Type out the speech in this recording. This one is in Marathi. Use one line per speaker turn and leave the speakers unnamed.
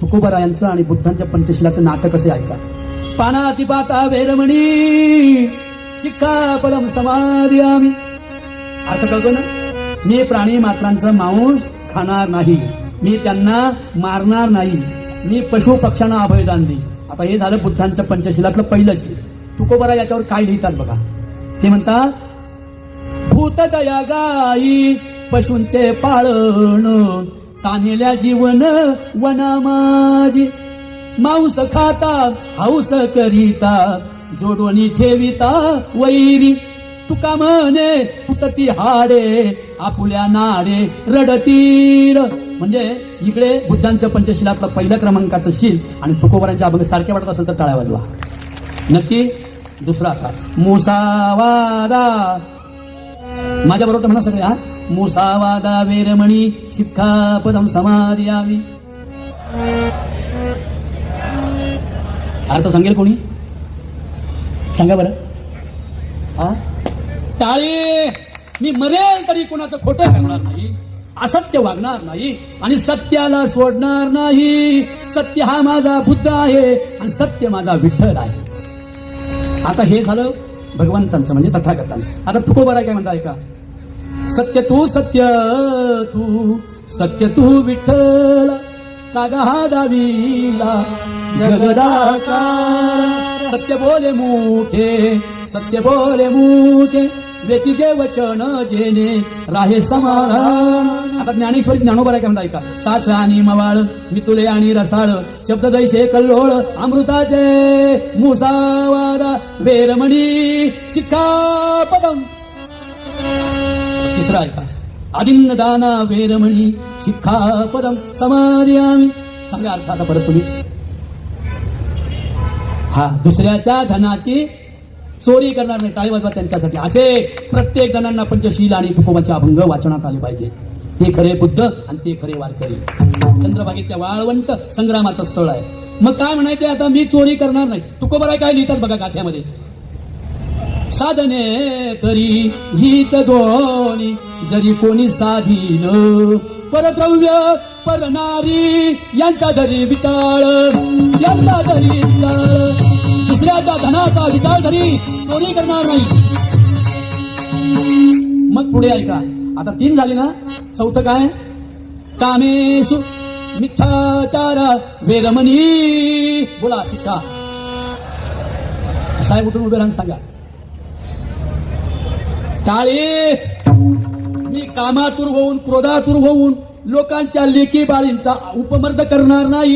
तुकोबारायांचं आणि बुद्धांच्या पंचशिलाचं नातं कसे ऐका. पानातिपाता वेरमणी शिक्षापदम समादियामि. अर्थ कळतो ना. मी प्राणी मात्रांचं मांस खाणार नाही, मी त्यांना मारणार नाही, मी पशु पक्ष्यांना अभयदान देईल. आता हे झालं बुद्धांच्या पंचशिलातलं पहिलं शील. तुकोबारा याच्यावर काय लिहितात बघा. ते म्हणतात, भूतदया गाई पशूंचे पाळण, तानेल्या जीवन वना माझी. मांस खाता हौस करिता, जोडवणी ठेविता वैरी. तुका म्हणे पुतती हाडे, आपुल्या नाडे रडतीर. म्हणजे इकडे बुद्धांच्या पंचशिलातलं पहिल्या क्रमांकाचं शील आणि तुकोबारांच्या अभंग सारखे वाटत असेल तर टाळ्या वाजवा. नक्की. दुसरा आता मुसावादा. माझ्या बरोबर म्हणा सगळे. हा, मुसावादा वेरमणी शिक्षापदम समादियामि. अर्थ सांगेल कोणी? सांगा बरं. हा, टाळे. मी मरेल तरी कोणाचं खोटं करणार नाही, असत्य वागणार नाही आणि सत्याला सोडणार नाही. सत्य हा माझा बुद्ध आहे आणि सत्य माझा विठ्ठल आहे. आता हे झालं भगवंतांचं म्हणजे तथागतांचं. आता तुकोबारा काय म्हणताय का. सत्य तू सत्य तू विठ्ठल, कागा हा दाविला जगदाकार. सत्य बोले मुखे व्यतीचे वचन जेणे राहे समाधान. आता ज्ञानेश्वरी ज्ञानोबा काय म्हणताय का. साच आणि मवाळ मितुले आणि रसाळ, शब्द दैशे कल्लोळ अमृताचे. मुसावादा वेरमणी शिक्षापदम. तिसरा आहे का. आदिन्न दाना वेरमणी शिक्षापदम समादियामि. सांगा अर्थ आता परत तुम्हीच. हा, दुसऱ्याच्या धनाची चोरी करणार नाही. टाळी वाजवा त्यांच्यासाठी. असे प्रत्येक जणांना पंचशील आणि तुकोबाचे अभंग वाचनात आले पाहिजेत. ते खरे बुद्ध आणि ते खरे वारकरी. चंद्रभागेतल्या वाळवंट संग्रामाचं स्थळ आहे. मग काय म्हणायचंय आता. मी चोरी करणार नाही. तुकोबारा काय लिहितात बघा गाथ्यामध्ये. साधने तरी हीच दोन्ही, जरी कोणी साधीन. परद्रव्य परनारी यांचा धरी विटाळ, यांचा धरी विटाळ. दुसऱ्याच्या धनाचा विचार धरी चोरी करणार नाही. मग पुढे ऐका. आता 3 झाले ना. चौथं काय. कामेषु मिथ्याचार वेरमणी. बोला शिक्का. साहेब उठून उभे राहून सांगा. टाळे. मी कामातूर होऊन क्रोधातूर होऊन लोकांच्या लेकी बाळींचा उपमर्द करणार नाही.